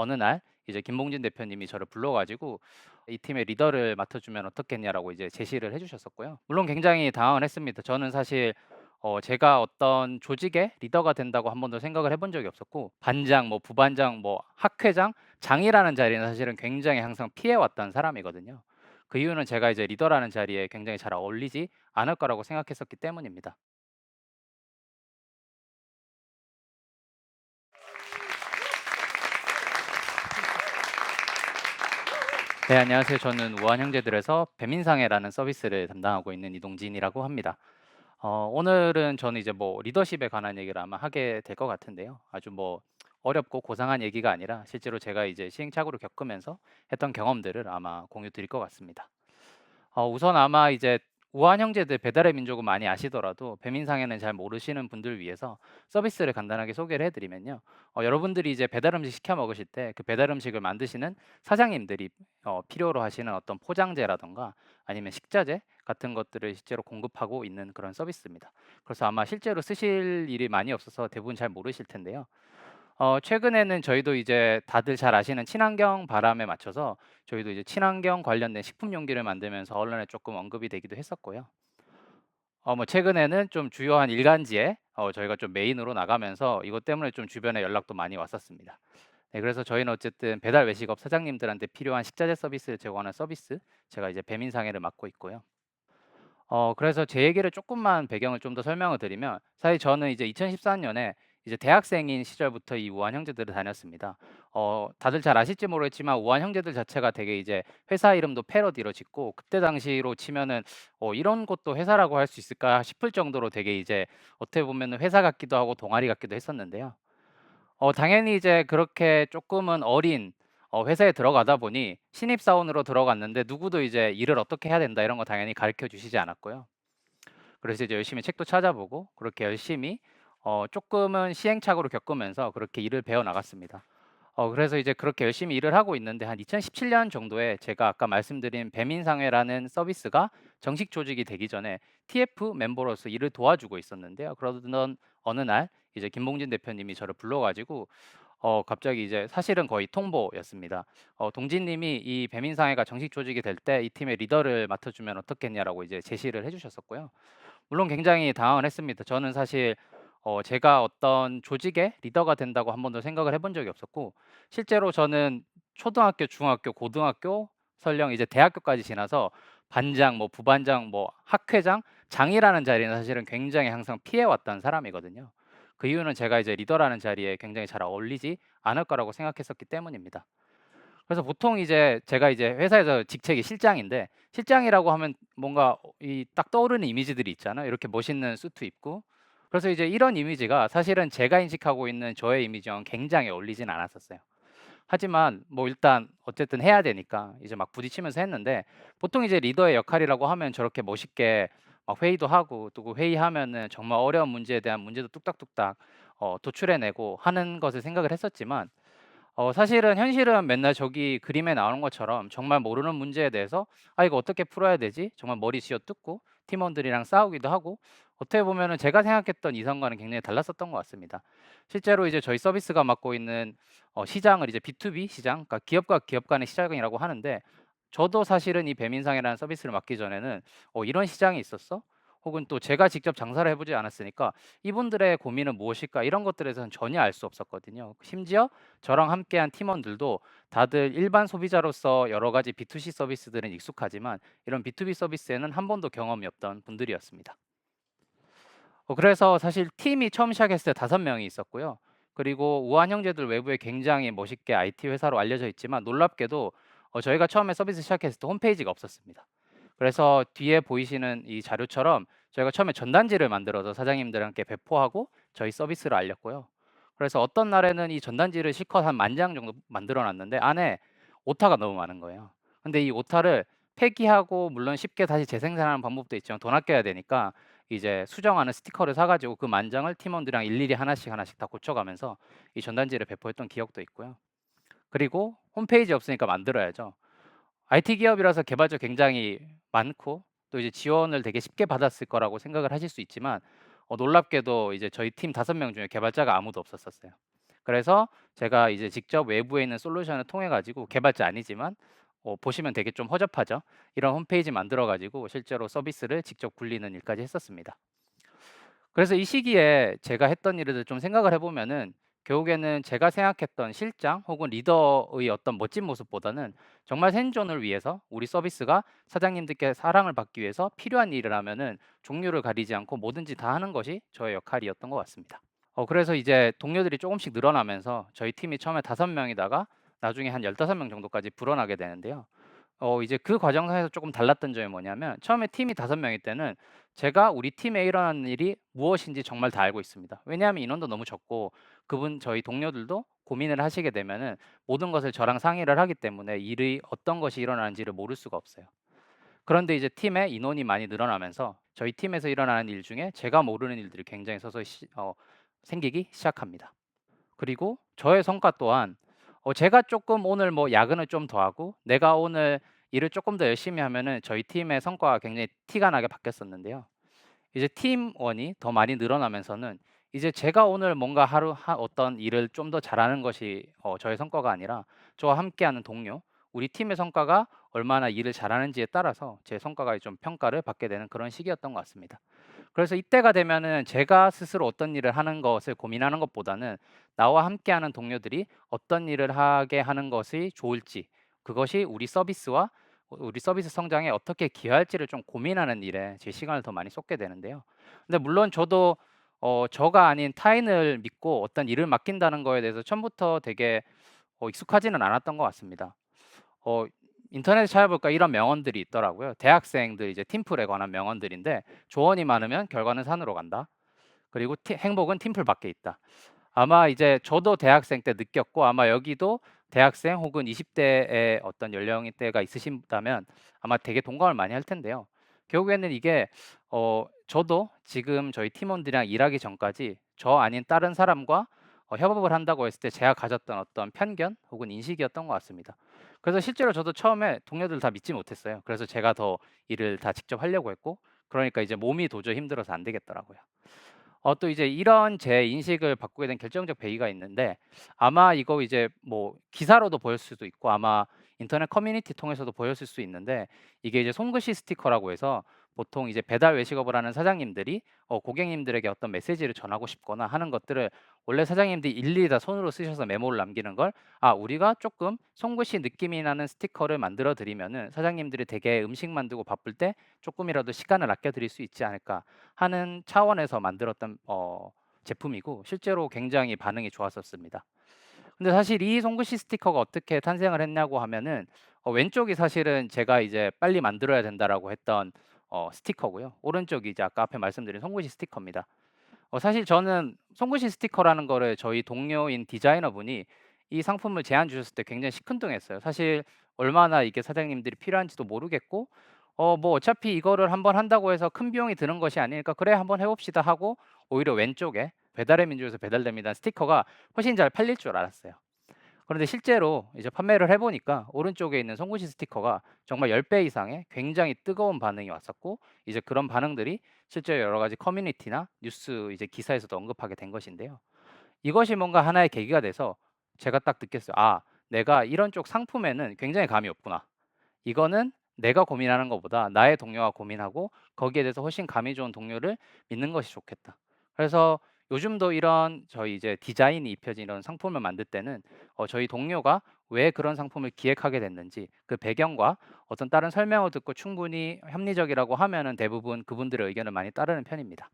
어느 날 이제 김봉진 대표님이 저를 불러 가지고 "이 팀의 리더를 맡아주면 어떻겠냐."라고 이제 제시를 해 주셨었고요. 물론 굉장히 당황을 했습니다. 저는 사실 제가 어떤 조직의 리더가 된다고 한 번도 생각을 해본 적이 없었고, 반장, 뭐 부반장, 뭐 학회장, 장이라는 자리는 사실은 굉장히 항상 피해 왔던 사람이거든요. 그 이유는 제가 이제 리더라는 자리에 굉장히 잘 어울리지 않을 거라고 생각했었기 때문입니다. 네, 안녕하세요. 저는 우한 형제들에서 배민상회라는 서비스를 담당하고 있는 이동진이라고 합니다. 오늘은 저는 이제 뭐 리더십에 관한 얘기를 아마 하게 될 것 같은데요. 아주 뭐 어렵고 고상한 얘기가 아니라 실제로 제가 이제 시행착오를 겪으면서 했던 경험들을 아마 공유 드릴 것 같습니다. 우선 아마 이제 우한 형제들 배달의 민족은 많이 아시더라도 배민상에는 잘 모르시는 분들 위해서 서비스를 간단하게 소개를 해드리면요. 여러분들이 이제 배달 음식 시켜 먹으실 때 그 배달 음식을 만드시는 사장님들이 필요로 하시는 어떤 포장재라던가 아니면 식자재 같은 것들을 실제로 공급하고 있는 그런 서비스입니다. 그래서 아마 실제로 쓰실 일이 많이 없어서 대부분 잘 모르실 텐데요. 최근에는 저희도 이제 다들 잘 아시는 친환경 바람에 맞춰서 저희도 이제 친환경 관련된 식품 용기를 만들면서 언론에 조금 언급이 되기도 했었고요. 뭐 최근에는 좀 주요한 일간지에 저희가 좀 메인으로 나가면서 이것 때문에 좀 주변에 연락도 많이 왔었습니다. 네, 그래서 저희는 어쨌든 배달 외식업 사장님들한테 필요한 식자재 서비스를 제공하는 서비스, 제가 이제 배민상해를 맡고 있고요. 그래서 제 얘기를 조금만 배경을 좀 더 설명을 드리면, 사실 저는 이제 2014년에 이제 대학생인 시절부터 이 우한 형제들을 다녔습니다. 다들 잘 아실지 모르겠지만 우한 형제들 자체가 되게 이제 회사 이름도 패러디로 짓고, 그때 당시로 치면은 '이런 것도 회사라고 할 수 있을까?' 싶을 정도로 되게 이제 어떻게 보면은 회사 같기도 하고 동아리 같기도 했었는데요. 당연히 이제 그렇게 조금은 어린 회사에 들어가다 보니 신입사원으로 들어갔는데, 누구도 이제 "일을 어떻게 해야 된다." 이런 거 당연히 가르쳐 주시지 않았고요. 그래서 이제 열심히 책도 찾아보고 그렇게 열심히 쪼끔은 시행착오를 겪으면서 그렇게 일을 배워 나갔습니다. 그래서 이제 그렇게 열심히 일을 하고 있는데, 한 2017년 정도에 제가 아까 말씀드린 배민상회라는 서비스가 정식 조직이 되기 전에 TF 멤버로서 일을 도와주고 있었는데요. 그러던 어느 날 이제 김봉진 대표님이 저를 불러 가지고 갑자기 이제 사실은 거의 통보였습니다. "동진 님이 이 배민상회가 정식 조직이 될 때 이 팀의 리더를 맡아 주면 어떻겠냐."라고 이제 제시를 해 주셨었고요. 물론 굉장히 당황을 했습니다. 저는 사실 제가 어떤 조직의 리더가 된다고 한 번도 생각을 해본 적이 없었고, 실제로 저는 초등학교, 중학교, 고등학교, 설령 이제 대학교까지 지나서 반장, 뭐 부반장, 뭐 학회장, 장이라는 자리는 사실은 굉장히 항상 피해 왔던 사람이거든요. 그 이유는 제가 이제 리더라는 자리에 굉장히 잘 어울리지 않을 거라고 생각했었기 때문입니다. 그래서 보통 이제 제가 이제 회사에서 직책이 실장인데, 실장이라고 하면 뭔가 이 딱 떠오르는 이미지들이 있잖아요. 이렇게 멋있는 수트 입고. 그래서 이제 이런 이미지가 사실은 제가 인식하고 있는 저의 이미지와는 굉장히 어울리진 않았었어요. 하지만 뭐 일단 어쨌든 해야 되니까 이제 막 부딪히면서 했는데, 보통 이제 리더의 역할이라고 하면 저렇게 멋있게 막 회의도 하고, 또 그 회의하면은 정말 어려운 문제에 대한 문제도 뚝딱뚝딱 도출해 내고 하는 것을 생각을 했었지만, 사실은 현실은 맨날 저기 그림에 나오는 것처럼 정말 모르는 문제에 대해서 '아 이거 어떻게 풀어야 되지?' 정말 머리 쥐어뜯고 팀원들이랑 싸우기도 하고, 어떻게 보면은 제가 생각했던 이상과는 굉장히 달랐었던 것 같습니다. 실제로 이제 저희 서비스가 맡고 있는 시장을 이제 B2B 시장, 그러니까 기업과 기업 간의 시장이라고 하는데, 저도 사실은 이 배민상이라는 서비스를 맡기 전에는 '이런 시장이 있었어?' 혹은 또 제가 직접 장사를 해 보지 않았으니까 '이분들의 고민은 무엇일까?' 이런 것들에 대해서는 전혀 알 수 없었거든요. 심지어 저랑 함께한 팀원들도 다들 일반 소비자로서 여러 가지 B2C 서비스들은 익숙하지만 이런 B2B 서비스에는 한 번도 경험이 없던 분들이었습니다. 그래서 사실 팀이 처음 시작했을 때 5명이 있었고요. 그리고 우한 형제들 외부에 굉장히 멋있게 IT 회사로 알려져 있지만, 놀랍게도 저희가 처음에 서비스 시작했을 때 홈페이지가 없었습니다. 그래서 뒤에 보이시는 이 자료처럼 저희가 처음에 전단지를 만들어서 사장님들께 배포하고 저희 서비스를 알렸고요. 그래서 어떤 날에는 이 전단지를 실컷 한 10,000장 정도 만들어 놨는데 안에 오타가 너무 많은 거예요. 근데 이 오타를 폐기하고, 물론 쉽게 다시 재생산하는 방법도 있지만 돈 아껴야 되니까 이제 수정하는 스티커를 사 가지고 그 만장을 팀원들이랑 일일이 하나씩 하나씩 다 고쳐 가면서 이 전단지를 배포했던 기억도 있고요. 그리고 홈페이지 없으니까 만들어야죠. IT 기업이라서 개발자 굉장히 많고, 또 이제 지원을 되게 쉽게 받았을 거라고 생각을 하실 수 있지만, 놀랍게도 이제 저희 팀 5명 중에 개발자가 아무도 없었었어요. 그래서 제가 이제 직접 외부에 있는 솔루션을 통해 가지고 개발자 아니지만 보시면 되게 좀 허접하죠. 이런 홈페이지 만들어 가지고 실제로 서비스를 직접 굴리는 일까지 했었습니다. 그래서 이 시기에 제가 했던 일을 좀 생각을 해 보면은 결국에는 제가 생각했던 실장 혹은 리더의 어떤 멋진 모습보다는 정말 생존을 위해서 우리 서비스가 사장님들께 사랑을 받기 위해서 필요한 일을 하면은 종류를 가리지 않고 뭐든지 다 하는 것이 저의 역할이었던 것 같습니다. 그래서 이제 동료들이 조금씩 늘어나면서 저희 팀이 처음에 5명이다가 나중에 한 15명 정도까지 불어나게 되는데요. 이제 그 과정에서 조금 달랐던 점이 뭐냐면 처음에 팀이 5명일 때는 제가 우리 팀에 일어나는 일이 무엇인지 정말 다 알고 있습니다. 왜냐하면 인원도 너무 적고 저희 동료들도 고민을 하시게 되면은 모든 것을 저랑 상의를 하기 때문에 일의 어떤 것이 일어나는지를 모를 수가 없어요. 그런데 이제 팀에 인원이 많이 늘어나면서 저희 팀에서 일어나는 일 중에 제가 모르는 일들이 굉장히 서서히 생기기 시작합니다. 그리고 저의 성과 또한 제가 조금 오늘 뭐 야근을 좀 더 하고 내가 오늘 일을 조금 더 열심히 하면은 저희 팀의 성과가 굉장히 티가 나게 바뀌었었는데요. 이제 팀원이 더 많이 늘어나면서는 이제 제가 오늘 뭔가 어떤 일을 좀 더 잘하는 것이 저의 성과가 아니라 저와 함께하는 동료, 우리 팀의 성과가 얼마나 일을 잘하는지에 따라서 제 성과가 좀 평가를 받게 되는 그런 시기였던 것 같습니다. 그래서 이때가 되면은 제가 스스로 어떤 일을 하는 것을 고민하는 것보다는 나와 함께하는 동료들이 어떤 일을 하게 하는 것이 좋을지, 그것이 우리 서비스 성장에 어떻게 기여할지를 좀 고민하는 일에 제 시간을 더 많이 쏟게 되는데요. 근데 물론 저도 저가 아닌 타인을 믿고 어떤 일을 맡긴다는 거에 대해서 처음부터 되게 익숙하지는 않았던 것 같습니다. 어 인터넷에 찾아볼까 이런 명언들이 있더라고요. 대학생들 이제 팀플에 관한 명언들인데 "조언이 많으면 결과는 산으로 간다." 그리고 "행복은 팀플 밖에 있다." 아마 이제 저도 대학생 때 느꼈고 아마 여기도 대학생 혹은 20 대의 어떤 연령대가 있으신다면 아마 되게 동감을 많이 할 텐데요. 결국에는 이게 저도 지금 저희 팀원들이랑 일하기 전까지 저 아닌 다른 사람과 협업을 한다고 했을 때 제가 가졌던 어떤 편견 혹은 인식이었던 것 같습니다. 그래서 실제로 저도 처음에 동료들 다 믿지 못했어요. 그래서 제가 더 일을 다 직접 하려고 했고 그러니까 이제 몸이 도저히 힘들어서 안 되겠더라고요. 또 이제 이런 제 인식을 바꾸게 된 결정적 계기가 있는데 아마 이거 이제 뭐 기사로도 보였을 수도 있고 아마 인터넷 커뮤니티 통해서도 보였을 수 있는데 이게 이제 손글씨 스티커라고 해서 보통 이제 배달 외식업을 하는 사장님들이 고객님들에게 어떤 메시지를 전하고 싶거나 하는 것들을 원래 사장님들이 일일이 다 손으로 쓰셔서 메모를 남기는 걸 우리가 조금 손글씨 느낌이 나는 스티커를 만들어 드리면은 사장님들이 되게 음식 만들고 바쁠 때 조금이라도 시간을 아껴 드릴 수 있지 않을까 하는 차원에서 만들었던 제품이고 실제로 굉장히 반응이 좋았었습니다. 근데 사실 이 손글씨 스티커가 어떻게 탄생을 했냐고 하면은 왼쪽이 사실은 제가 이제 빨리 만들어야 된다라고 했던 스티커고요. 오른쪽이 이제 아까 앞에 말씀드린 손글씨 스티커입니다. 사실 저는 손글씨 스티커라는 거를 저희 동료인 디자이너분이 이 상품을 제안 주셨을 때 굉장히 시큰둥했어요. 사실 얼마나 이게 사장님들이 필요한지도 모르겠고 뭐 어차피 이거를 한번 한다고 해서 큰 비용이 드는 것이 아니니까 '그래 한번 해 봅시다.' 하고 오히려 왼쪽에 배달의 민족에서 배달됩니다 스티커가 훨씬 잘 팔릴 줄 알았어요. 그런데 실제로 이제 판매를 해 보니까 오른쪽에 있는 손글씨 스티커가 정말 10배 이상의 굉장히 뜨거운 반응이 왔었고 이제 그런 반응들이 실제로 여러 가지 커뮤니티나 뉴스 이제 기사에서도 언급하게 된 것인데요. 이것이 뭔가 하나의 계기가 돼서 제가 딱 느꼈어요. '아 내가 이런 쪽 상품에는 굉장히 감이 없구나. 이거는 내가 고민하는 것보다 나의 동료가 고민하고 거기에 대해서 훨씬 감이 좋은 동료를 믿는 것이 좋겠다.' 그래서 요즘도 이런 저희 이제 디자인이 입혀진 이런 상품을 만들 때는 저희 동료가 왜 그런 상품을 기획하게 됐는지 그 배경과 어떤 다른 설명을 듣고 충분히 합리적이라고 하면은 대부분 그분들의 의견을 많이 따르는 편입니다.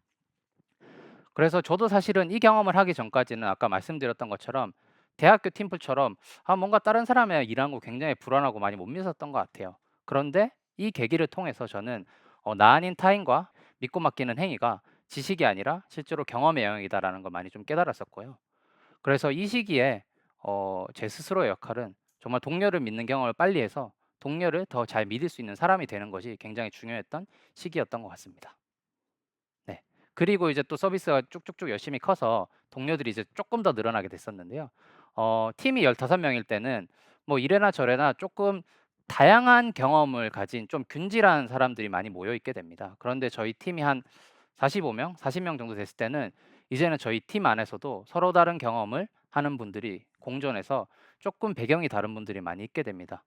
그래서 저도 사실은 이 경험을 하기 전까지는 아까 말씀드렸던 것처럼 대학교 팀플처럼 뭔가 다른 사람이랑 일하는 거 굉장히 불안하고 많이 못 믿었던 것 같아요. 그런데 이 계기를 통해서 저는 나 아닌 타인과 믿고 맡기는 행위가 지식이 아니라 실제로 경험의 영역이다라는 걸 많이 좀 깨달았었고요. 그래서 이 시기에 제 스스로의 역할은 정말 동료를 믿는 경험을 빨리 해서 동료를 더 잘 믿을 수 있는 사람이 되는 것이 굉장히 중요했던 시기였던 것 같습니다. 네. 그리고 이제 또 서비스가 쭉쭉쭉 열심히 커서 동료들이 이제 쪼끔 더 늘어나게 됐었는데요. 팀이 15 명일 때는 뭐 이래나 저래나 쪼끔 다양한 경험을 가진 좀 균질한 사람들이 많이 모여 있게 됩니다. 그런데 저희 팀이 한 45 명, 40명 정도 됐을 때는 이제는 저희 팀 안에서도 서로 다른 경험을 하는 분들이 공존해서 조금 배경이 다른 분들이 많이 있게 됩니다.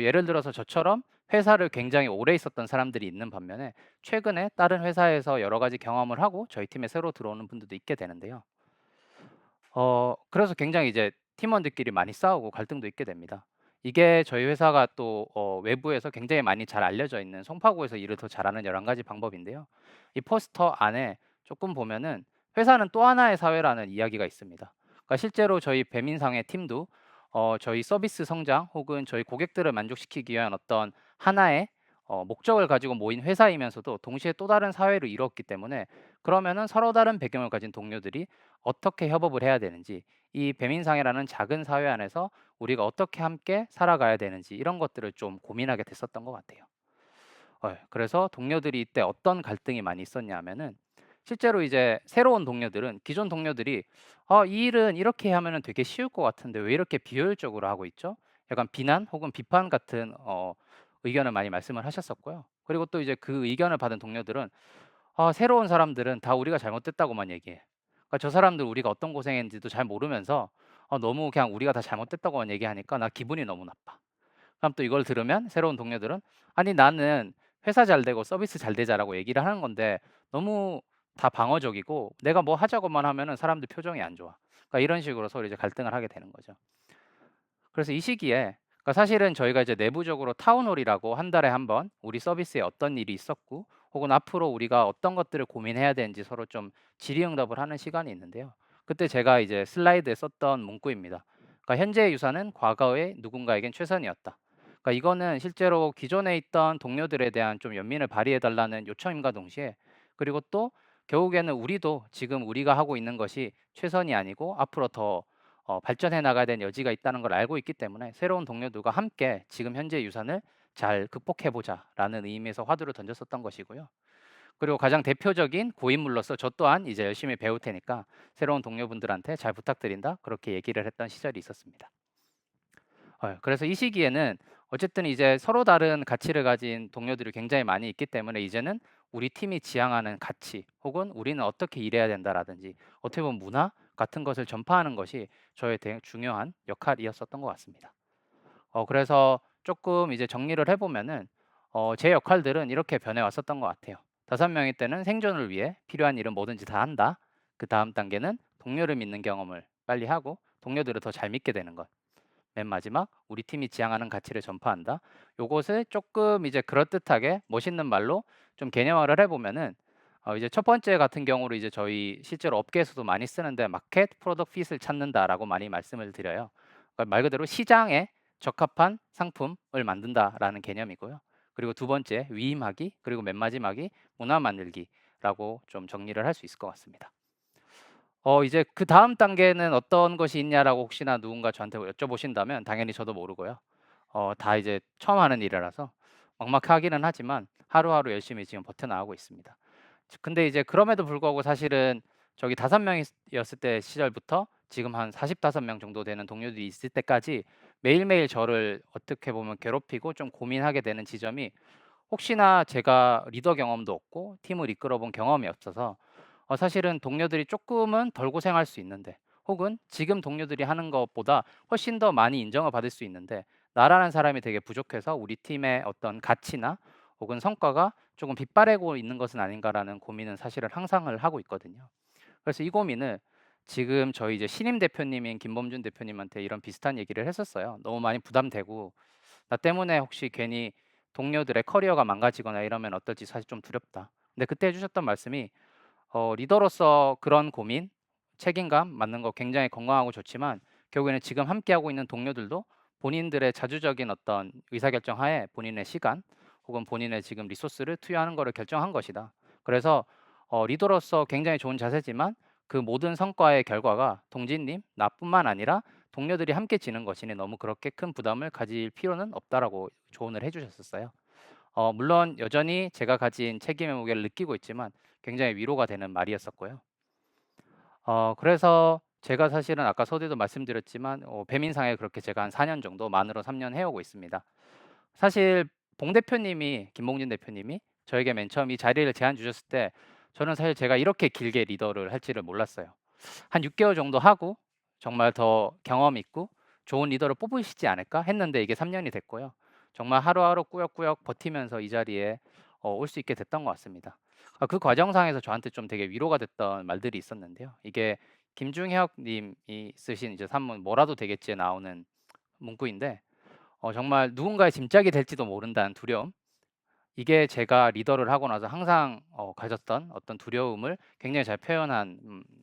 예를 들어서 저처럼 회사를 굉장히 오래 있었던 사람들이 있는 반면에 최근에 다른 회사에서 여러 가지 경험을 하고 저희 팀에 새로 들어오는 분들도 있게 되는데요. 그래서 굉장히 이제 팀원들끼리 많이 싸우고 갈등도 있게 됩니다. 이게 저희 회사가 또 외부에서 굉장히 많이 잘 알려져 있는 송파구에서 일을 더 잘하는 11가지 방법인데요. 이 포스터 안에 조금 보면은 "회사는 또 하나의 사회라."는 이야기가 있습니다. 그러니까 실제로 저희 배민상의 팀도 저희 서비스 성장 혹은 저희 고객들을 만족시키기 위한 어떤 하나의 목적을 가지고 모인 회사이면서도 동시에 또 다른 사회를 이루었기 때문에, 그러면은 서로 다른 배경을 가진 동료들이 어떻게 협업을 해야 되는지, 이 배민상이라는 작은 사회 안에서 우리가 어떻게 함께 살아가야 되는지 이런 것들을 좀 고민하게 됐었던 것 같아요. 그래서 동료들이 이때 어떤 갈등이 많이 있었냐 하면은, 실제로 이제 새로운 동료들은 기존 동료들이 이 일은 이렇게 하면은 되게 쉬울 것 같은데 왜 이렇게 비효율적으로 하고 있죠?" 약간 비난 혹은 비판 같은 의견을 많이 말씀을 하셨었고요. 그리고 또 이제 그 의견을 받은 동료들은 새로운 사람들은 다 우리가 잘못됐다고만 얘기해. 그러니까 저 사람들 우리가 어떤 고생했는지도 잘 모르면서 너무 그냥 우리가 다 잘못됐다고만 얘기하니까 나 기분이 너무 나빠. 그럼 또 이걸 들으면 새로운 동료들은 "아니 나는 회사 잘 되고 서비스 잘 되자."라고 얘기를 하는 건데 너무 다 방어적이고 내가 뭐 하자고만 하면은 사람들 표정이 안 좋아. 그러니까 이런 식으로 서로 이제 갈등을 하게 되는 거죠. 그래서 이 시기에, 그러니까 사실은 저희가 이제 내부적으로 타운홀이라고 한 달에 한 번 우리 서비스에 어떤 일이 있었고 혹은 앞으로 우리가 어떤 것들을 고민해야 되는지 서로 좀 질의응답을 하는 시간이 있는데요. 그때 제가 이제 슬라이드에 썼던 문구입니다. 그러니까 "현재의 유산은 과거의 누군가에겐 최선이었다." 그러니까 이거는 실제로 기존에 있던 동료들에 대한 좀 연민을 발휘해 달라는 요청임과 동시에, 그리고 또 결국에는 우리도 지금 우리가 하고 있는 것이 최선이 아니고 앞으로 더 발전해 나가야 되는 여지가 있다는 걸 알고 있기 때문에 새로운 동료들과 함께 지금 현재의 유산을 잘 극복해 보자라는 의미에서 화두를 던졌었던 것이고요. 그리고 가장 대표적인 고인물로서 저 또한 이제 열심히 배울 테니까 새로운 동료분들한테 잘 부탁드린다, 그렇게 얘기를 했던 시절이 있었습니다. 그래서 이 시기에는 어쨌든 이제 서로 다른 가치를 가진 동료들이 굉장히 많이 있기 때문에 이제는 우리 팀이 지향하는 가치 혹은 우리는 어떻게 일해야 된다라든지 어떻게 보면 문화 같은 것을 전파하는 것이 저의 되게 중요한 역할이었었던 것 같습니다. 그래서 조금 이제 정리를 해 보면은 제 역할들은 이렇게 변해 왔었던 것 같아요. 5명일 때는 생존을 위해 필요한 일은 뭐든지 다 한다. 그다음 단계는 동료를 믿는 경험을 빨리 하고 동료들을 더 잘 믿게 되는 것. 맨 마지막, 우리 팀이 지향하는 가치를 전파한다. 요것을 조금 이제 그럴듯하게 멋있는 말로 좀 개념화를 해 보면은, 이제 첫 번째 같은 경우로 이제 저희 실제로 업계에서도 많이 쓰는데 마켓 프로덕트 핏을 찾는다라고 많이 말씀을 드려요. 그러니까 말 그대로 시장에 적합한 상품을 만든다라는 개념이고요. 그리고 두 번째 위임하기, 그리고 맨 마지막이 문화 만들기라고 좀 정리를 할 수 있을 것 같습니다. 이제 그다음 단계는 어떤 것이 있냐라고 혹시나 누군가 저한테 여쭤보신다면 당연히 저도 모르고요. 다 이제 처음 하는 일이라서 막막하기는 하지만 하루하루 열심히 지금 버텨나가고 있습니다. 근데 이제 그럼에도 불구하고 사실은 저기 5명이 었을 때 시절부터 지금 한 45명 정도 되는 동료들이 있을 때까지 매일매일 저를 어떻게 보면 괴롭히고 좀 고민하게 되는 지점이, 혹시나 제가 리더 경험도 없고 팀을 이끌어 본 경험이 없어서 사실은 동료들이 조금은 덜 고생할 수 있는데 혹은 지금 동료들이 하는 것보다 훨씬 더 많이 인정을 받을 수 있는데 나라는 사람이 되게 부족해서 우리 팀의 어떤 가치나 혹은 성과가 조금 빗바래고 있는 것은 아닌가라는 고민은 사실은 항상을 하고 있거든요. 그래서 이 고민을 지금 저희 이제 신임 대표님인 김범준 대표님한테 이런 비슷한 얘기를 했었어요. 너무 많이 부담되고 나 때문에 혹시 괜히 동료들의 커리어가 망가지거나 이러면 어떨지 사실 좀 두렵다. 근데 그때 해 주셨던 말씀이 리더로서 그런 고민, 책임감 맡는 거 굉장히 건강하고 좋지만 결국에는 지금 함께하고 있는 동료들도 본인들의 자주적인 어떤 의사결정 하에 본인의 시간 혹은 본인의 지금 리소스를 투여하는 거를 결정한 것이다. 그래서 리더로서 굉장히 좋은 자세지만 그 모든 성과의 결과가 동진님, 나뿐만 아니라 동료들이 함께 지는 것이니 너무 그렇게 큰 부담을 가질 필요는 없다라고 조언을 해 주셨었어요. 물론 여전히 제가 가진 책임의 무게를 느끼고 있지만 굉장히 위로가 되는 말이었었고요. 그래서 제가 사실은 아까 서두에도 말씀드렸지만 배민상에 그렇게 제가 한 4년 정도 만으로 3년 해 오고 있습니다. 사실 봉 대표님이 김봉진 대표님이 저에게 맨 처음 이 자리를 제안 주셨을 때 저는 사실 제가 이렇게 길게 리더를 할지를 몰랐어요. 한 6개월 정도 하고 정말 더 경험 있고 좋은 리더를 뽑으시지 않을까 했는데 이게 3 년이 됐고요. 정말 하루하루 꾸역꾸역 버티면서 이 자리에 올 수 있게 됐던 것 같습니다. 그 과정상에서 저한테 좀 되게 위로가 됐던 말들이 있었는데요. 이게 김중혁 님이 쓰신 이제 산문 "뭐라도 되겠지"에 나오는 문구인데 정말 누군가의 짐짝이 될지도 모른다는 두려움, 이게 제가 리더를 하고 나서 항상 가졌던 어떤 두려움을 굉장히 잘 표현한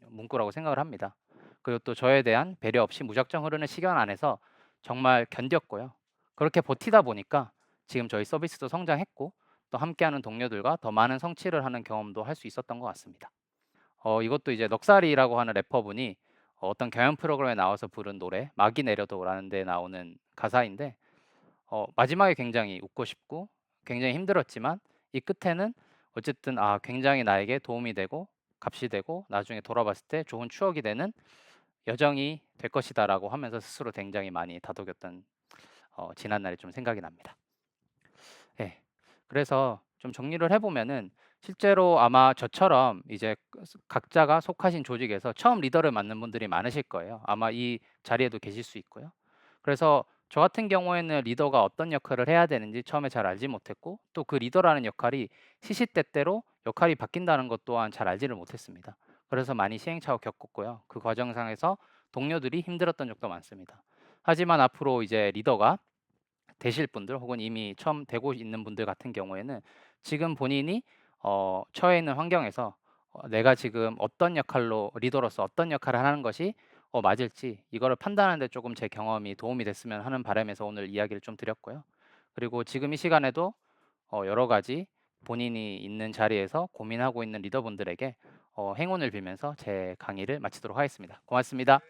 문구라고 생각을 합니다. 그리고 또 저에 대한 배려 없이 무작정 흐르는 시간 안에서 정말 견뎠고요. 그렇게 버티다 보니까 지금 저희 서비스도 성장했고 또 함께하는 동료들과 더 많은 성취를 하는 경험도 할 수 있었던 것 같습니다. 이것도 이제 넉살이라고 하는 래퍼분이 어떤 경연 프로그램에 나와서 부른 노래 막이 내려도라는 데 나오는 가사인데, 마지막에 굉장히 웃고 싶고 굉장히 힘들었지만 이 끝에는 어쨌든 굉장히 나에게 도움이 되고 값이 되고 나중에 돌아봤을 때 좋은 추억이 되는 여정이 될 것이다라고 하면서 스스로 굉장히 많이 다독였던 지난 날이 좀 생각이 납니다. 예. 그래서 좀 정리를 해 보면은 실제로 아마 저처럼 이제 각자가 속하신 조직에서 처음 리더를 맡는 분들이 많으실 거예요. 아마 이 자리에도 계실 수 있고요. 그래서 저 같은 경우에는 리더가 어떤 역할을 해야 되는지 처음에 잘 알지 못했고 또 그 리더라는 역할이 시시때때로 역할이 바뀐다는 것 또한 잘 알지를 못했습니다. 그래서 많이 시행착오 겪었고요. 그 과정상에서 동료들이 힘들었던 적도 많습니다. 하지만 앞으로 이제 리더가 되실 분들 혹은 이미 처음 되고 있는 분들 같은 경우에는 지금 본인이 처해 있는 환경에서 내가 지금 어떤 역할로 리더로서 어떤 역할을 하는 것이 맞을지 이거를 판단하는 데 조금 제 경험이 도움이 됐으면 하는 바람에서 오늘 이야기를 좀 드렸고요. 그리고 지금 이 시간에도 여러 가지 본인이 있는 자리에서 고민하고 있는 리더분들에게 행운을 빌면서 제 강의를 마치도록 하겠습니다. 고맙습니다.